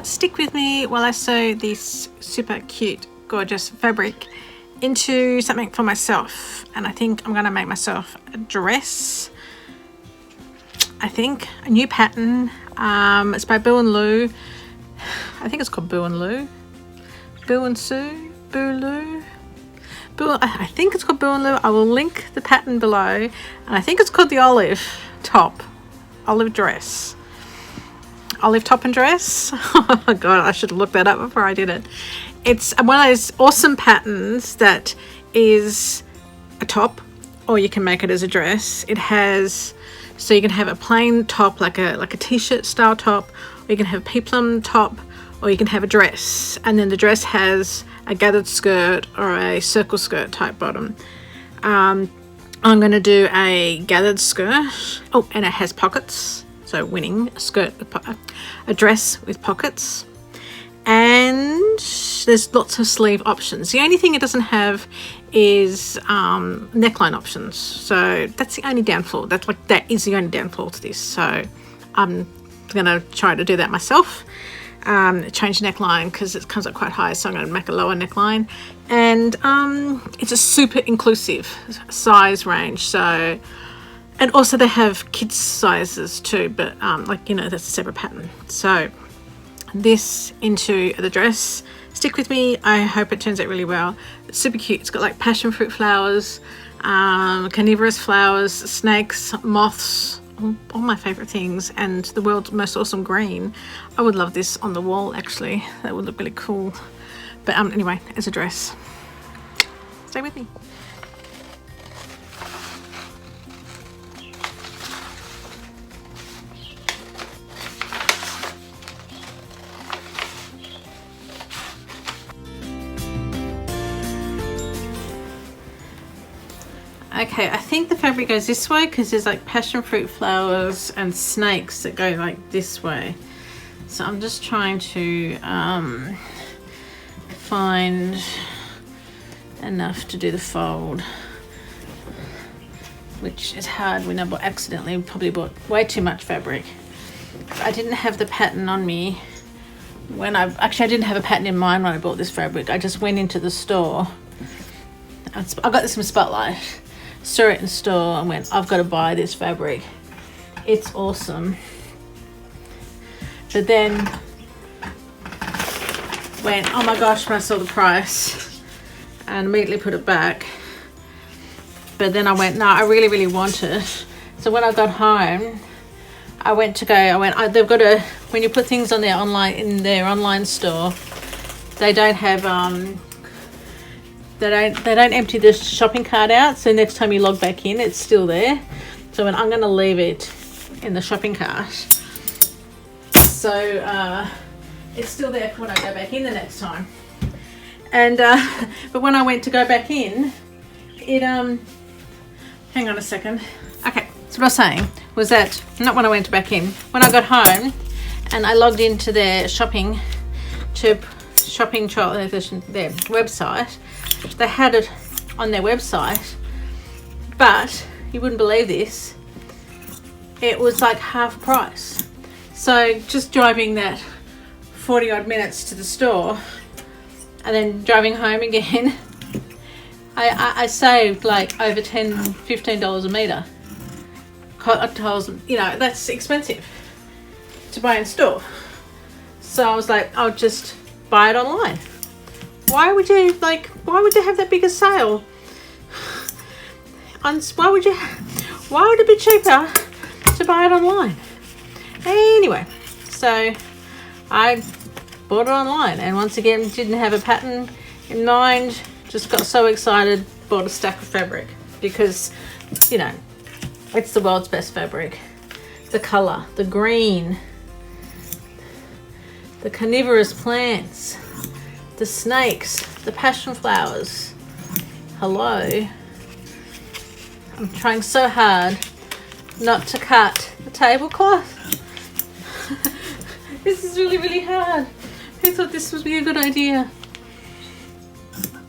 stick with me while I sew this super cute, gorgeous fabric into something for myself. And I think I'm going to make myself a dress. I think a new pattern. It's by Boo and Lou. I think it's called Boo and Lou. Boo and Sue. Boo Lou. Boo. I think it's called Boo and Lou. I will link the pattern below. And I think it's called the olive top, olive dress. Olive top and dress. Oh my god, I should have looked that up before I did it. It's one of those awesome patterns that is a top, or you can make it as a dress. It has, so you can have a plain top, like a t-shirt style top, or you can have a peplum top, or you can have a dress, and then the dress has a gathered skirt or a circle skirt type bottom. I'm going to do a gathered skirt. Oh, and it has pockets. So winning, a skirt with a dress with pockets, and there's lots of sleeve options. The only thing it doesn't have is neckline options. So that's the only downfall. That is the only downfall to this. So I'm gonna try to do that myself. Change neckline because it comes up quite high, so I'm going to make a lower neckline. And it's a super inclusive size range. So. And also they have kids sizes too, but that's a separate pattern. So this into the dress. Stick with me. I hope it turns out really well. It's super cute. It's got like passion fruit flowers, carnivorous flowers, snakes, moths, all my favorite things, and the world's most awesome green. I would love this on the wall actually. That would look really cool. But anyway, it's a dress. Stay with me. Okay, I think the fabric goes this way because there's like passion fruit flowers and snakes that go like this way. So I'm just trying to find enough to do the fold, which is hard when I accidentally probably bought way too much fabric. I didn't have the pattern on me when I didn't have a pattern in mind when I bought this fabric. I just went into the store. I got this from Spotlight. Saw it in store and went, I've got to buy this fabric. It's awesome. But then went, oh my gosh, when I saw the price, and immediately put it back. But then I went, no, I really, really want it. So when I got home, they've got a, when you put things on their online store, they don't have they don't empty the shopping cart out, so next time you log back in it's still there. So I'm going to leave it in the shopping cart, so it's still there for when I go back in the next time. And but when I went to go back in, it hang on a second. Okay, so what I was saying was that, not when I went back in, when I got home and I logged into their shopping trial, their website. They had it on their website, but you wouldn't believe this, it was like half price. So just driving that 40 odd minutes to the store and then driving home again, I saved like over $10-15 a metre. That's expensive to buy in store. So I was like, I'll just buy it online. Why would you have that big a sale? Why would it be cheaper to buy it online? Anyway, so I bought it online, and once again didn't have a pattern in mind, just got so excited, bought a stack of fabric because it's the world's best fabric. The colour, the green, the carnivorous plants, the snakes, the passion flowers. Hello. I'm trying so hard not to cut the tablecloth. This is really, really hard. Who thought this would be a good idea?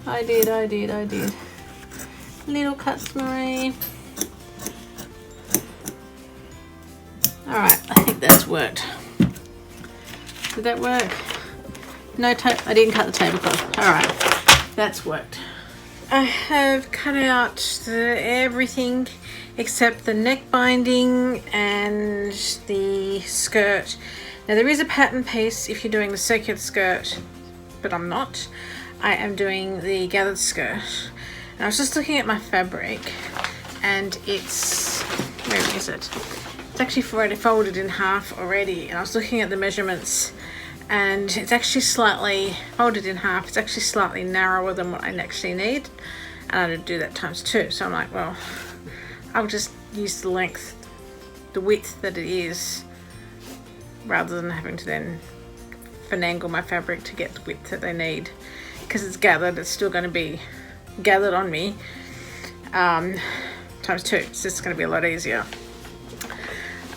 I did. Little cuts, Marie. Alright, I think that's worked. Did that work? No tape. I didn't cut the tablecloth. All right, that's worked. I have cut out everything except the neck binding and the skirt. Now there is a pattern piece if you're doing the circular skirt, but I'm not. I am doing the gathered skirt. And I was just looking at my fabric, and it's, where is it? It's actually already folded in half already, and I was looking at the measurements, and it's actually slightly folded in half. It's actually slightly narrower than what I actually need, and I had to do that times 2. So I'm like, well, I'll just use the length, the width that it is, rather than having to then finagle my fabric to get the width that they need. Because it's gathered, it's still going to be gathered on me times 2. It's just going to be a lot easier.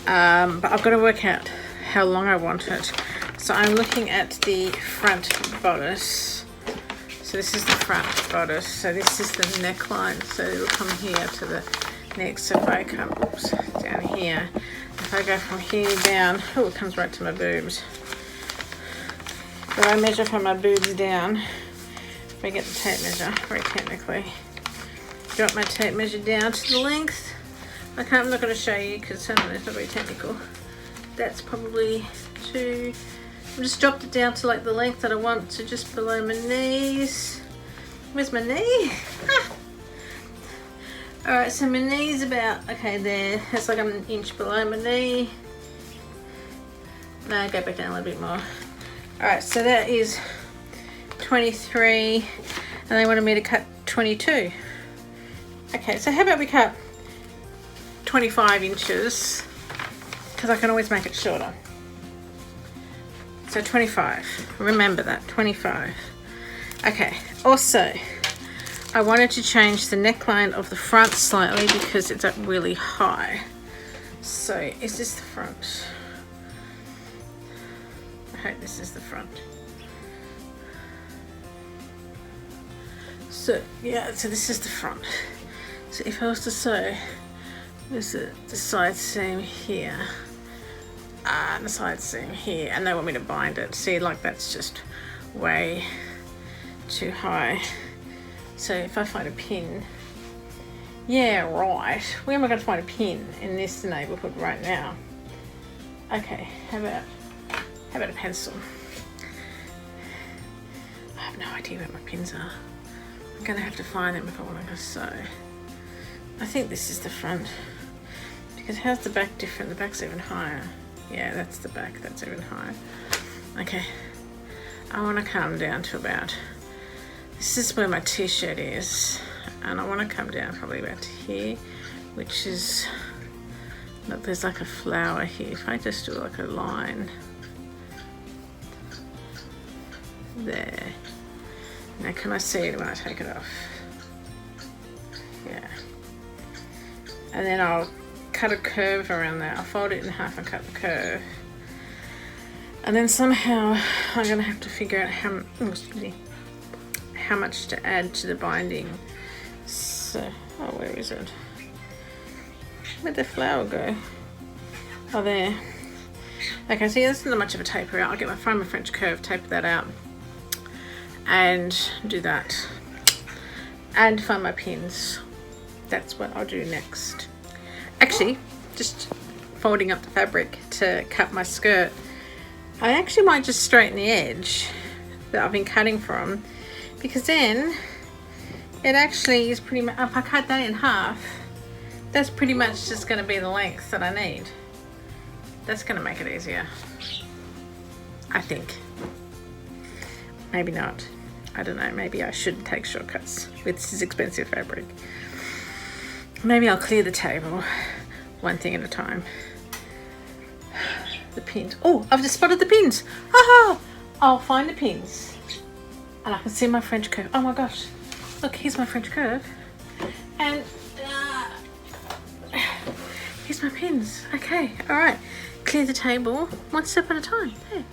But I've got to work out how long I want it. So I'm looking at the front bodice. So this is the front bodice. So this is the neckline. So it'll come here to the neck. So if I come down here, if I go from here down, oh, it comes right to my boobs. If I measure from my boobs down, if I get the tape measure, very technically, drop my tape measure down to the length. I'm not going to show you because it's not very technical. That's probably 2. I just dropped it down to like the length that I want, so just below my knees. Where's my knee? Ah. Alright, so my knee's about, okay, there. That's like an inch below my knee. No, go back down a little bit more. Alright, so that is 23, and they wanted me to cut 22. Okay, so how about we cut 25 inches, because I can always make it shorter. So 25, remember that, 25. Okay, also, I wanted to change the neckline of the front slightly because it's up really high. So, is this the front? I hope this is the front. So, yeah, so this is the front. So if I was to sew, there's the side seam here. And the side seam here, and they want me to bind it. See, like that's just way too high. So if I find a pin, yeah, right. Where am I going to find a pin in this neighborhood right now? Okay, how about a pencil? I have no idea where my pins are. I'm going to have to find them if I want to sew. I think this is the front, because how's the back different? The back's even higher. Yeah, that's the back, that's even higher. Okay, I want to come down to about, this is where my t-shirt is, and I want to come down probably about here, which is, look, there's like a flower here. If I just do like a line there. Now can I see it when I take it off? Yeah. And then I'll cut a curve around there. I'll fold it in half and cut the curve. And then somehow I'm going to have to figure out how much to add to the binding. So, oh, where is it? Where'd the flower go? Oh, there. Okay, see, this isn't much of a taper out. I'll find my French curve, taper that out, and do that. And find my pins. That's what I'll do next. Actually, just folding up the fabric to cut my skirt. I actually might just straighten the edge that I've been cutting from, because then it actually is pretty much, if I cut that in half, that's pretty much just going to be the length that I need. That's going to make it easier, I think. Maybe not. I don't know, maybe I should take shortcuts with this expensive fabric. Maybe I'll clear the table one thing at a time. The pins. Oh, I've just spotted the pins. Aha! I'll find the pins. And I can see my French curve. Oh my gosh. Look, here's my French curve. And here's my pins. Okay, all right. Clear the table one step at a time. There.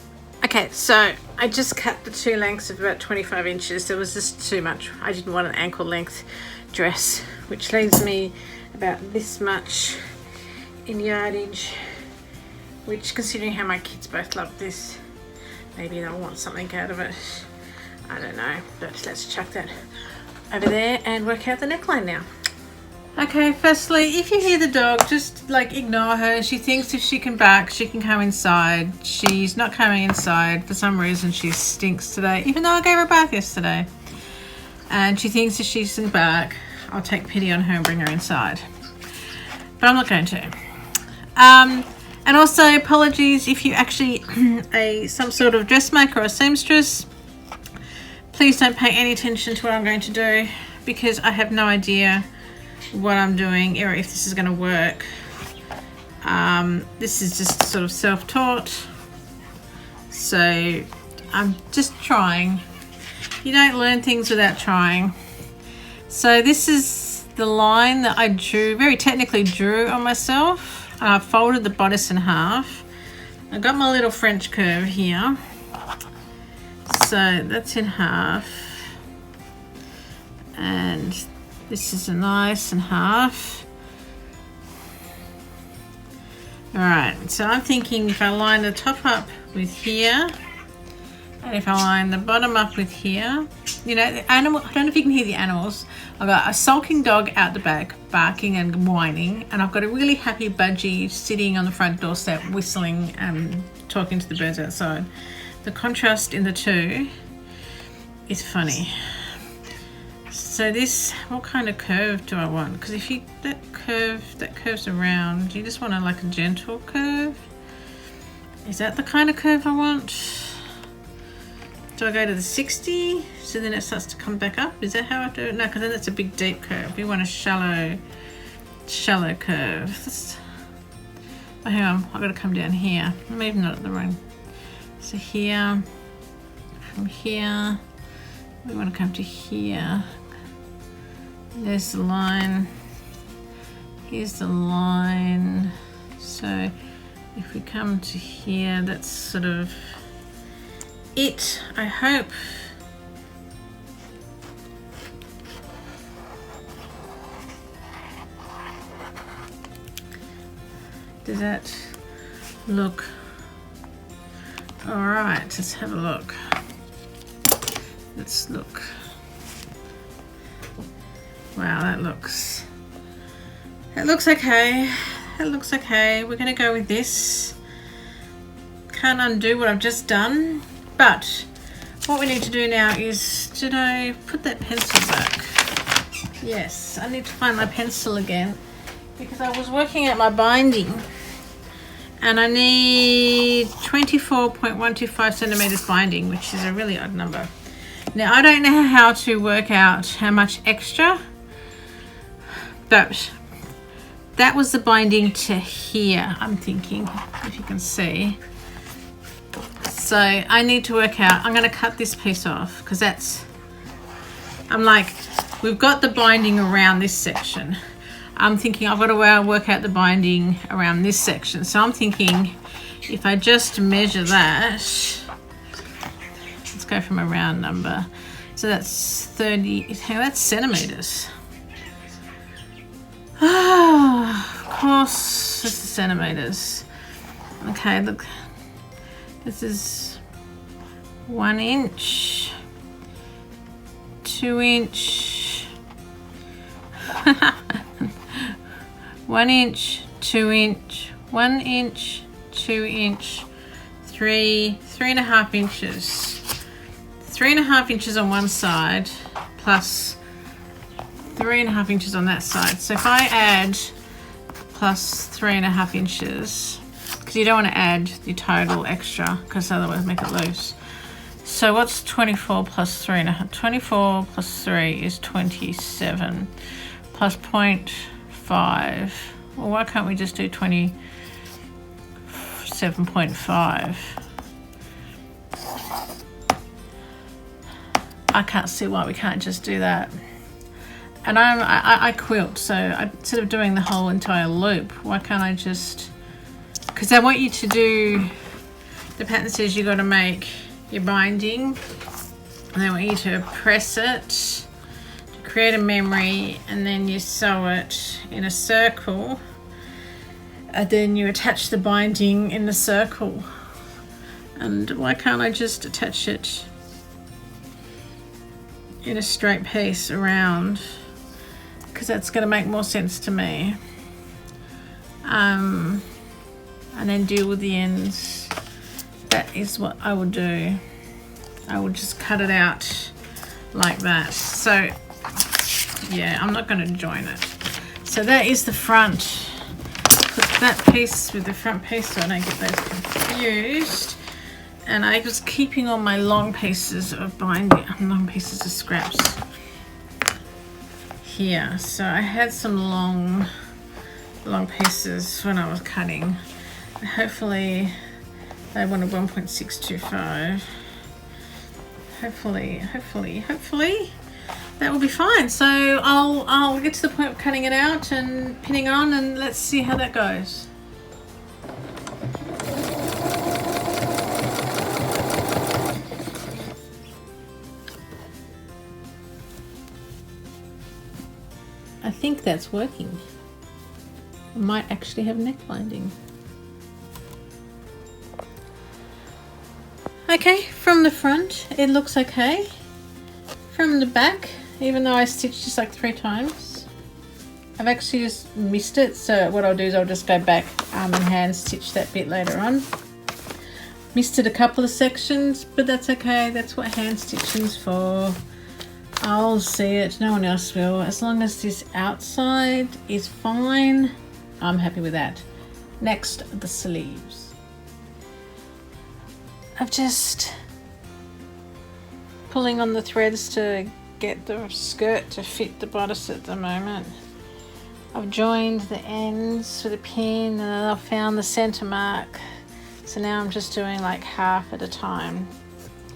Okay, so I just cut the 2 lengths of about 25 inches. There was just too much. I didn't want an ankle length dress, which leaves me about this much in yardage, which, considering how my kids both love this, maybe they'll want something out of it. I don't know, but let's chuck that over there and work out the neckline now. Okay, firstly, if you hear the dog, just like ignore her. She thinks if she can bark, she can come inside. She's not coming inside. For some reason, she stinks today, even though I gave her a bath yesterday. And she thinks if she can bark, I'll take pity on her and bring her inside. But I'm not going to. And also, apologies if you actually some sort of dressmaker or seamstress. Please don't pay any attention to what I'm going to do, because I have no idea what I'm doing or if this is going to work. This is just sort of self-taught, so I'm just trying. You don't learn things without trying. So this is the line that I drew, very technically drew on myself. I folded the bodice in half. I got my little French curve here, so that's in half, and this is a nice and half. All right, so I'm thinking if I line the top up with here, and if I line the bottom up with here, you know, the animal, I don't know if you can hear the animals. I've got a sulking dog out the back, barking and whining, and I've got a really happy budgie sitting on the front doorstep, whistling and talking to the birds outside. The contrast in the two is funny. So this, what kind of curve do I want? Because if you, that curves around, you just want like a gentle curve. Is that the kind of curve I want? Do I go to the 60? So then it starts to come back up? Is that how I do it? No, because then it's a big deep curve. We want a shallow curve. Oh, hang on, I've got to come down here. I'm even not at the wrong. So here, from here, we want to come to here. There's the line. Here's the line. So if we come to here, that's sort of it, I hope. Does that look all right? Let's have a look. Let's look. Wow, that looks okay. That looks okay. We're gonna go with this. Can't undo what I've just done, but what we need to do now is, did I put that pencil back? Yes, I need to find my pencil again, because I was working at my binding and I need 24.125 centimeters binding, which is a really odd number. Now I don't know how to work out how much extra, but that was the binding to here, I'm thinking, if you can see. So I need to work out, I'm going to cut this piece off, because that's, I'm like, we've got the binding around this section. I'm thinking I've got to work out the binding around this section. So I'm thinking if I just measure that, let's go from a round number. So that's 30, that's centimeters. Ah, of course, this is centimeters. Okay, look, this is 1 inch, 2 inch, 1 inch, 2 inch, 1 inch, 2 inch, 3.5 inches. 3.5 inches on one side plus 3.5 inches on that side. So if I add plus 3.5 inches, because you don't want to add the total extra, because otherwise make it loose. So what's 24 plus 3.5? 24 plus 3 is 27 plus 0.5. Well, why can't we just do 27.5? I can't see why we can't just do that. And I quilt, so instead of doing the whole entire loop, why can't I just, because I want you to do, the pattern says you got to make your binding, and I want you to press it to create a memory, and then you sew it in a circle, and then you attach the binding in the circle. And why can't I just attach it in a straight piece around? Because that's going to make more sense to me. And then deal with the ends. That is what I would do. I would just cut it out like that. So yeah, I'm not going to join it. So that is the front. Put that piece with the front piece so I don't get those confused. And I was keeping all my long pieces of binding, long pieces of scraps here. So I had some long pieces when I was cutting. Hopefully they wanted 1.625. Hopefully that will be fine. So I'll get to the point of cutting it out and pinning on, and let's see how that goes. I think that's working. I might actually have neck binding. Okay, from the front it looks okay. From the back, even though I stitched just like 3 times, I've actually just missed it. So what I'll do is I'll just go back and hand stitch that bit later on. Missed it a couple of sections, but that's okay. That's what hand stitching's for. I'll see it, no one else will. As long as this outside is fine, I'm happy with that. Next, the sleeves. I'm just pulling on the threads to get the skirt to fit the bodice at the moment. I've joined the ends with a pin and then I've found the center mark. So now I'm just doing like half at a time.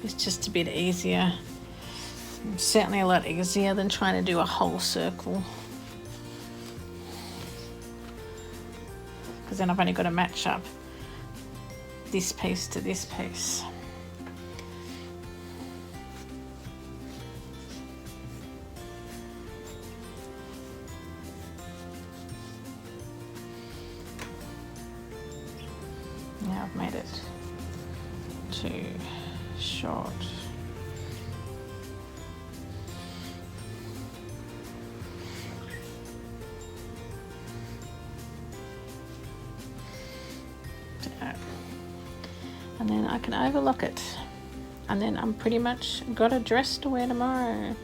It's just a bit easier. Certainly a lot easier than trying to do a whole circle. Because then I've only got to match up this piece to this piece. Now I've made it too short. And then I can overlock it, and then I'm pretty much got a dress to wear tomorrow.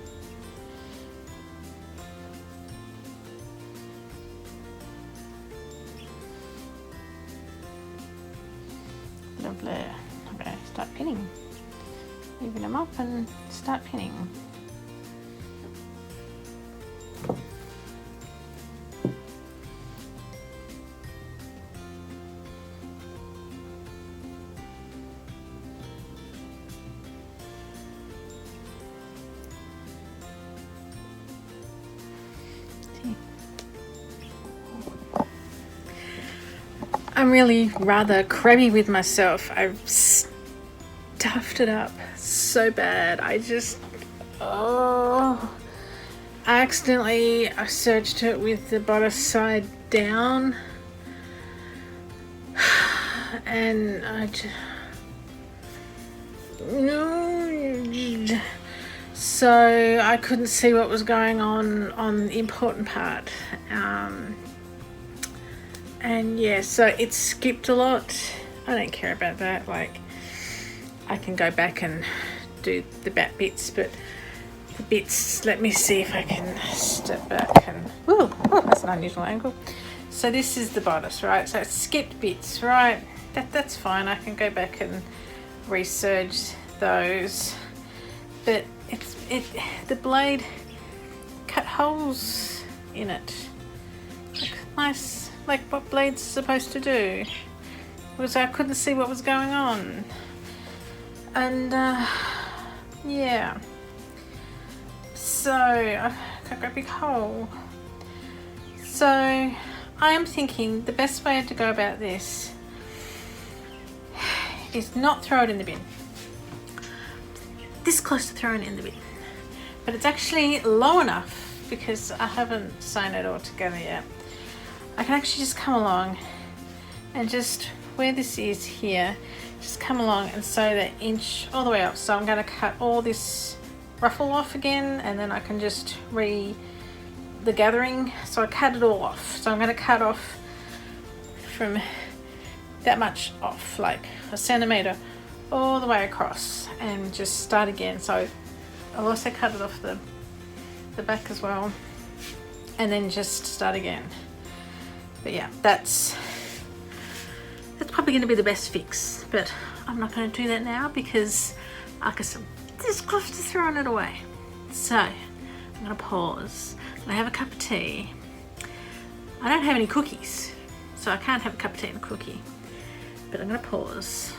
Lovely. Okay, start pinning. Even them up and start pinning. I'm really rather crabby with myself. I've stuffed it up so bad. I accidentally serged it with the bodice side down, and so I couldn't see what was going on the important part. And yeah, so it skipped a lot. I don't care about that. Like, I can go back and do the back bits, but the bits, let me see if I can step back and, oh, that's an unusual angle. So this is the bodice, right? So it's skipped bits, right? That's fine. I can go back and reserge those. But the blade cut holes in it. Nice. Like what blade's supposed to do, because I couldn't see what was going on. And yeah, so I've got a big hole. So I am thinking the best way to go about this is not throw it in the bin. This close to throwing it in the bin, but it's actually low enough because I haven't sewn it all together yet. I can actually just come along and just where this is here, just come along and sew the inch all the way up. So I'm going to cut all this ruffle off again, and then I can just the gathering. So I cut it all off. So I'm going to cut off from that much off, like a centimetre all the way across, and just start again. So I'll also cut it off the back as well, and then just start again. But yeah, that's probably going to be the best fix, but I'm not going to do that now because I can just close to throwing it away. So I'm going to pause. I have a cup of tea. I don't have any cookies, so I can't have a cup of tea and a cookie, but I'm going to pause.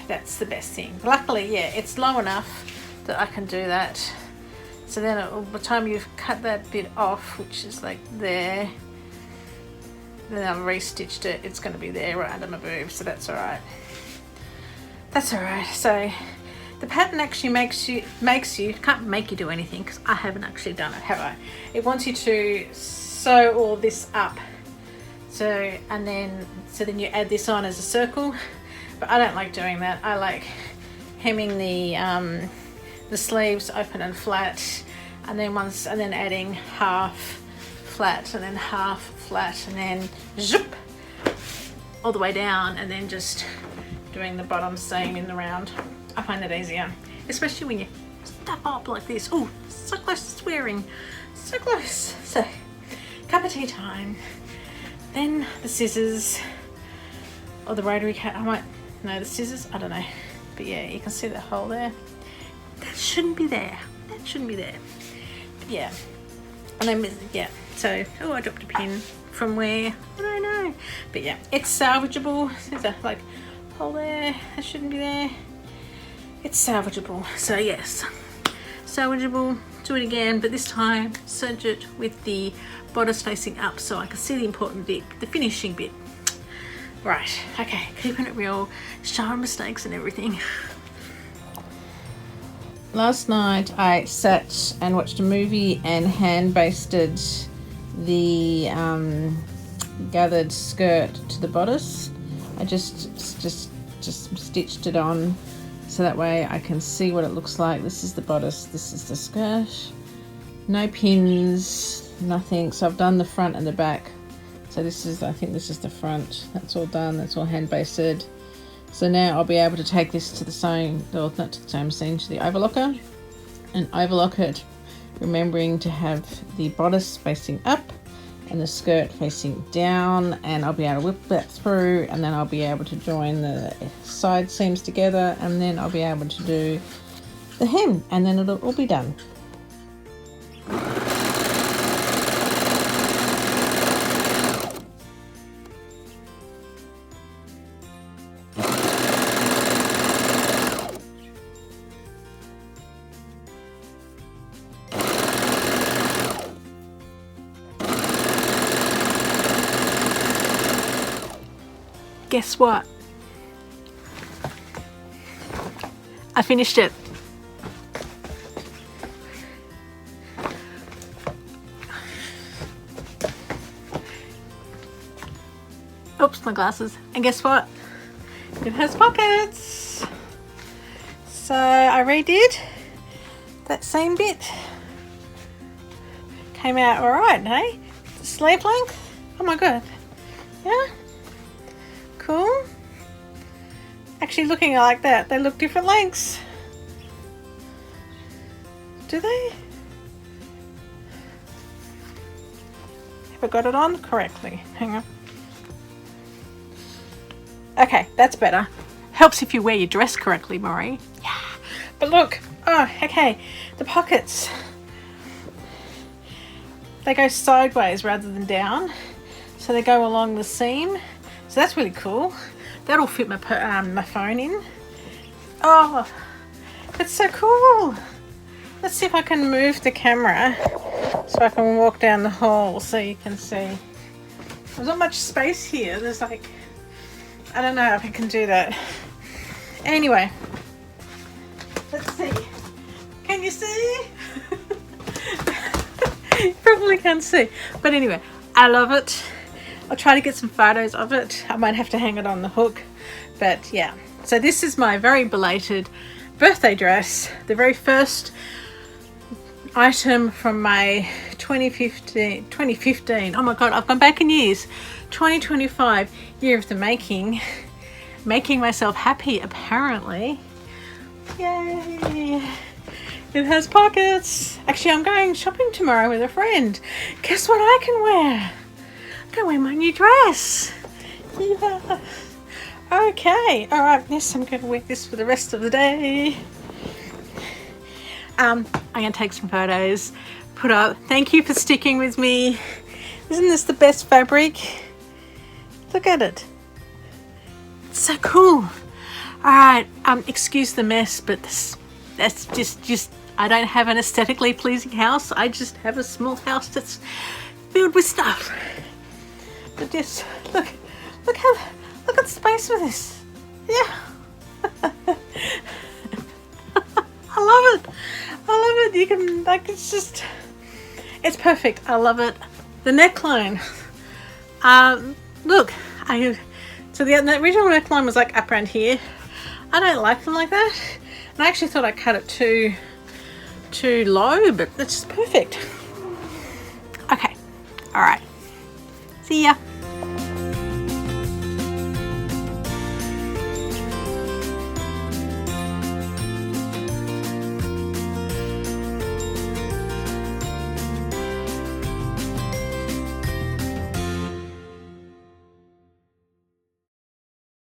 That's the best thing. Luckily, yeah, it's low enough that I can do that. So then by the time you've cut that bit off, which is like there, then I've restitched it, it's going to be there right under my boob, so that's alright. That's alright. So the pattern actually makes you, can't make you do anything because I haven't actually done it, have I? It wants you to sew all this up. So then you add this on as a circle, but I don't like doing that. I like hemming the sleeves open and flat, and then adding half flat and then half flat, and then zoop all the way down, and then just doing the bottom seam in the round. I find that easier, especially when you stuff up like this. Oh, so close to swearing, so close. So cup of tea time, then the scissors or the rotary cut. The scissors, I don't know, but yeah, you can see the hole there. That shouldn't be there. But yeah, and then yeah. So I dropped a pin from where, I don't know, but yeah, it's salvageable. There's a like hole there. That shouldn't be there. It's salvageable. So yes, salvageable. Do it again, but this time serge it with the bodice facing up so I can see the important bit, the finishing bit. Right, okay, keeping it real, showing mistakes and everything. Last night I sat and watched a movie and hand basted the gathered skirt to the bodice. I just stitched it on so that way I can see what it looks like. This is the bodice, this is the skirt. No pins, nothing. So I've done the front and the back. So I think this is the front. That's all done, that's all hand basted. So now I'll be able to take this to the sewing, or not to the sewing machine, to the overlocker, and overlock it, remembering to have the bodice facing up and the skirt facing down, and I'll be able to whip that through, and then I'll be able to join the side seams together, and then I'll be able to do the hem, and then it'll all be done. Guess what? I finished it. Oops, my glasses. And guess what? It has pockets. So I redid that same bit. Came out alright, hey? Sleeve length. Oh my god. Yeah? Cool. Actually, looking like that, they look different lengths. Do they? Have I got it on correctly? Hang on. Okay, that's better. Helps if you wear your dress correctly, Marie. Yeah. But look. Oh, okay. The pockets. They go sideways rather than down. So they go along the seam. So that's really cool. That'll fit my phone in. Oh, that's so cool. Let's see if I can move the camera so I can walk down the hall so you can see. There's not much space here. There's like, I don't know if I can do that. Anyway, let's see. Can you see? You probably can't see. But anyway, I love it. I'll try to get some photos of it. I might have to hang it on the hook. But yeah, so this is my very belated birthday dress, the very first item from my 2015. Oh my god, I've gone back in years. 2025, year of the making myself happy, apparently. Yay! It has pockets. Actually, I'm going shopping tomorrow with a friend. Guess what I can wear? I can wear my new dress. Yeah. Okay, all right, yes, I'm going to wear this for the rest of the day. I'm going to take some photos, put up. Thank you for sticking with me. Isn't this the best fabric? Look at it. It's so cool. All right, excuse the mess, but that's just I don't have an aesthetically pleasing house. I just have a small house that's filled with stuff. But just look at the space with this. Yeah. I love it. You can, like, it's perfect. I love it. The neckline. Look, so the original neckline was like up around here. I don't like them like that. And I actually thought I cut it too low, but that's just perfect. Okay. All right. See ya.